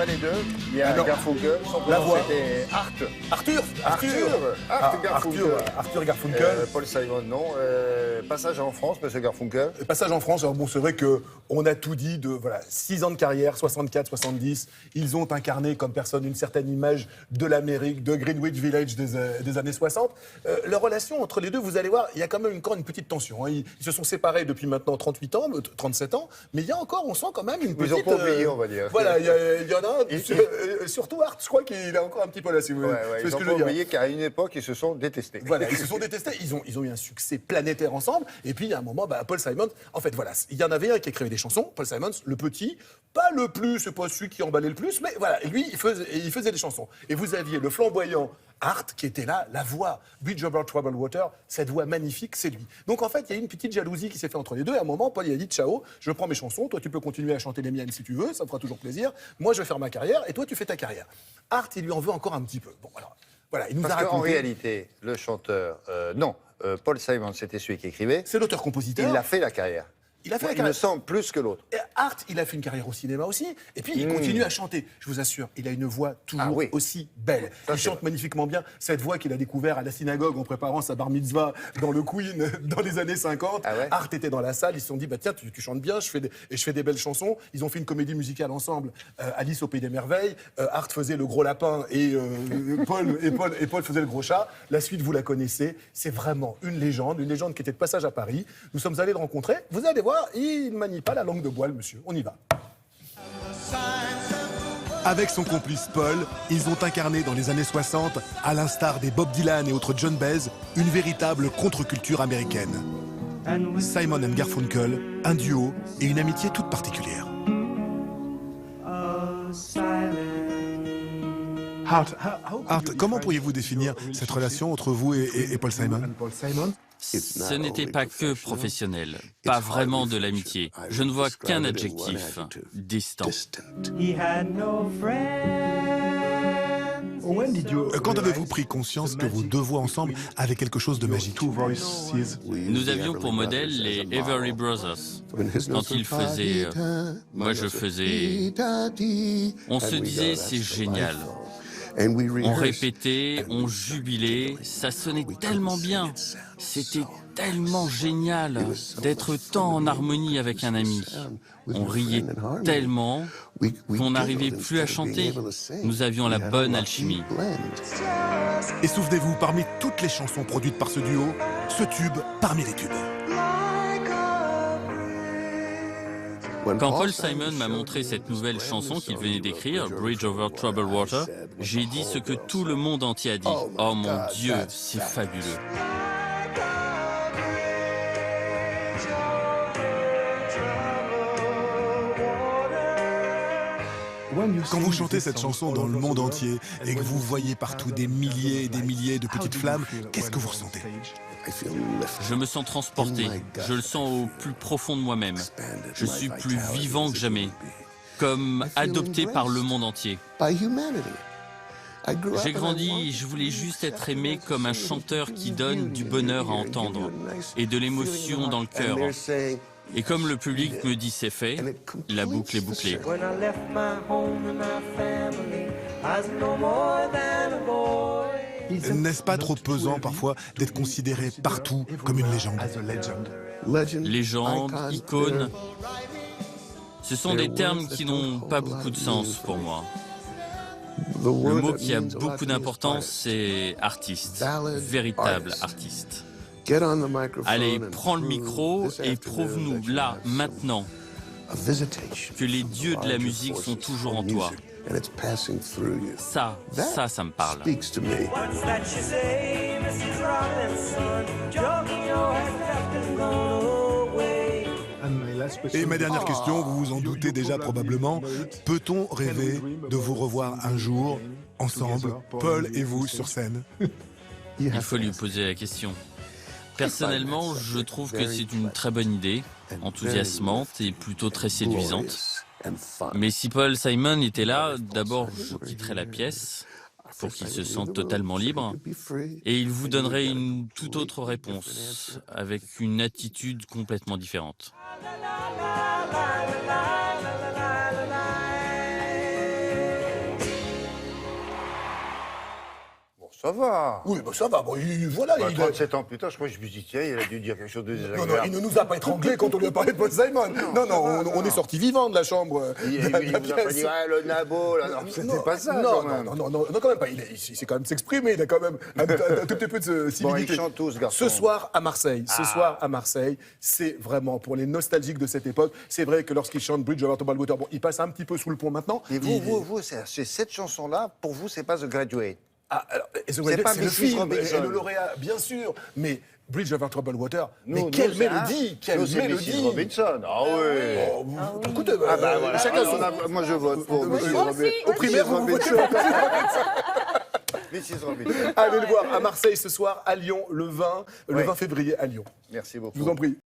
pas les deux. Il y a Alors, Garfunkel, son la prénom voix. c'était Arthur Garfunkel. Arthur Garfunkel. Paul Simon, non. Passage en France, monsieur Garfunkel. Passage en France, alors bon, c'est vrai qu'on a tout dit de 6 ans de carrière, 64, 70. Ils ont incarné comme personne une certaine image de l'Amérique, de Greenwich Village des années 60. Leur relation entre les deux, vous allez voir, il y a quand même encore une petite tension. Hein. Ils se sont séparés depuis maintenant 38 ans, 37 ans, mais il y a encore, on sent quand même une petite... Ils n'ont pas oublié, on va dire. Voilà, il y en a un, surtout Art, je crois qu'il est encore un petit peu là, si vous voulez. Ils n'ont pas oublié qu'à une époque, ils se sont détestés. Voilà, ils se sont détestés, ils ont eu un succès planétaire ensemble, et puis il y a un moment, Paul Simon, en fait voilà, il y en avait un qui écrivait des chansons, Paul Simon, le petit, pas le plus, c'est pas celui qui emballait le plus, mais voilà, lui, il faisait des chansons. Et vous aviez le flamboyant Art qui était là, la voix, Bridge Over Troubled Water, cette voix magnifique, c'est lui. Donc en fait, il y a eu une petite jalousie qui s'est faite entre les deux, et à un moment, Paul il a dit, ciao, je prends mes chansons, toi tu peux continuer à chanter les miennes si tu veux, ça me fera toujours plaisir, moi je vais faire ma carrière, et toi tu fais ta carrière. Art, il lui en veut encore un petit peu. Bon, alors, voilà, il nous a Parce raconté... qu'en réalité, le chanteur, Paul Simon, c'était celui qui écrivait. C'est l'auteur-compositeur. Il a fait la carrière. Il a fait la Il carrière. me semble plus que l'autre. Et Art, il a fait une carrière au cinéma aussi, et puis il continue à chanter. Je vous assure, il a une voix toujours aussi belle. Il chante magnifiquement bien. Cette voix qu'il a découvert à la synagogue en préparant sa bar mitzvah dans le Queen dans les années 50. Art était dans la salle, ils se sont dit, tiens, tu chantes bien, je fais des belles chansons. Ils ont fait une comédie musicale ensemble, Alice au Pays des Merveilles. Art faisait le gros lapin et Paul faisait le gros chat. La suite, vous la connaissez. C'est vraiment une légende qui était de passage à Paris. Nous sommes allés le rencontrer. Vous allez voir, il ne manie pas la langue de bois, le monsieur. On y va. Avec son complice Paul, ils ont incarné dans les années 60, à l'instar des Bob Dylan et autres John Baez, une véritable contre-culture américaine. Simon and Garfunkel, un duo et une amitié toute particulière. Art, comment pourriez-vous définir cette relation entre vous et Paul Simon? Ce n'était pas que professionnel, pas vraiment de l'amitié. Je ne vois qu'un adjectif, distant. Quand avez-vous pris conscience que vos deux voix ensemble avaient quelque chose de magique? Nous avions pour modèle les Everly Brothers. Quand ils faisaient, moi je faisais, on se disait c'est génial. On répétait, on jubilait, ça sonnait tellement bien. C'était tellement génial d'être tant en harmonie avec un ami. On riait tellement qu'on n'arrivait plus à chanter. Nous avions la bonne alchimie. Et souvenez-vous, parmi toutes les chansons produites par ce duo, ce tube parmi les tubes. Quand Paul Simon m'a montré cette nouvelle chanson qu'il venait d'écrire, Bridge Over Troubled Water, j'ai dit ce que tout le monde entier a dit. Oh mon Dieu, c'est fabuleux. Quand vous chantez cette chanson dans le monde entier et que vous voyez partout des milliers et des milliers de petites flammes, qu'est-ce que vous ressentez? Je me sens transporté, je le sens au plus profond de moi-même. Je suis plus vivant que jamais, comme adopté par le monde entier. J'ai grandi, je voulais juste être aimé comme un chanteur qui donne du bonheur à entendre et de l'émotion dans le cœur. Et comme le public me dit c'est fait, la boucle est bouclée. N'est-ce pas trop pesant parfois d'être considéré partout comme une légende? Légende, icône, ce sont des termes qui n'ont pas beaucoup de sens pour moi. Le mot qui a beaucoup d'importance, c'est artiste, véritable artiste. Allez, prends le micro et prouve-nous, là, maintenant, que les dieux de la musique sont toujours en toi. Ça me parle. Et ma dernière question, vous vous en doutez déjà probablement, peut-on rêver de vous revoir un jour, ensemble, Paul et vous, sur scène? Il faut lui poser la question. Personnellement, je trouve que c'est une très bonne idée, enthousiasmante et plutôt très séduisante. Mais si Paul Simon était là, d'abord je quitterais la pièce pour qu'il se sente totalement libre et il vous donnerait une toute autre réponse, avec une attitude complètement différente. Ça va. Oui, ça va. Bon, voilà. 37 ans plus tard, je crois que je me dis, tiens, il a dû dire quelque chose de désagréable. Non, il ne nous a pas étranglés quand on lui a parlé de Paul Simon. Non, on est sorti vivant de la chambre. Il vous a pas dit, le nabo, là. Non, c'était pas ça. Non, quand même pas. Il sait quand même s'exprimer. Il a quand même un tout petit peu de civilité. Bon, ils chantent tous, garçon. Ce soir à Marseille, c'est vraiment pour les nostalgiques de cette époque. C'est vrai que lorsqu'il chante Bridge over Troubled Water, bon, il passe un petit peu sous le pont maintenant. Et vous, c'est cette chanson-là, pour vous, c'est pas The Graduate. C'est pas le film et le lauréat, bien sûr, mais Bridge over Troubled Water, mais quelle mélodie, quelle mélodie. Mrs. Robinson, ah oui. Écoutez, voilà. chacun son... Moi je vote pour Mrs. Robinson. Au primaire, vous votez Mrs. Robinson. Allez le voir à Marseille ce soir, à Lyon, le 20 février à Lyon. Merci beaucoup. Je vous en prie.